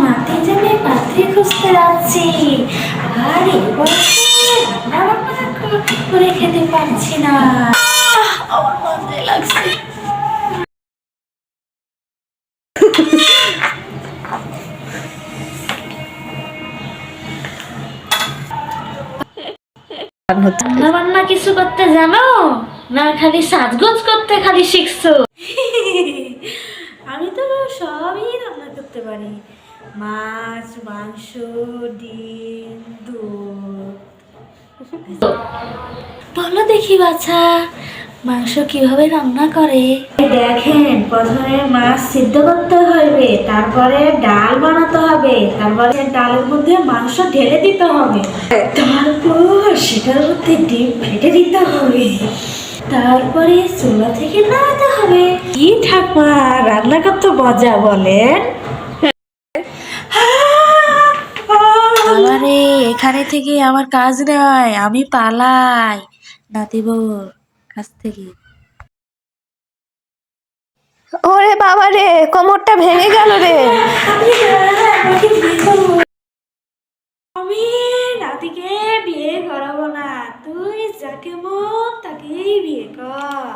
মাটি জমি পাত্রী খুঁজতে যাচ্ছি, আর এই বয়সে রান্না বান্না করে খেতে পারছি না। আমার মজা লাগছে। রান্না বান্না কিছু করতে জানো না, খালি সাজগোজ করতে খালি শিখছো? আমি তো সবই রান্না করতে পারি, মাছ, মাংস, ডিম, দুধ। বলো দেখি বাছা, মাংস কিভাবে রান্না করে? দেখেন, প্রথমে মাছ সিদ্ধ করতে হবে, তারপরে ডাল বানাতে হবে, তারপরে ডালের মধ্যে মাংস ঢেলে দিতে হবে, তারপর সেটার মধ্যে ডিম ফেটে দিতে হবে, তারপরে চুলা থেকে নামাতে হবে। কি ঠাকুমা, রান্না করতে মজা বলেন? আমারে এখানে থেকে আমার কাজ নয়, আমি পালাই নাতিবর কাছ থেকে। ওরে বাবা রে, কোমরটা ভেঙে গেল রে। আমি নাতিকে বিয়ে করাবো না, তুই যাকে মন তাকেই বিয়ে কর।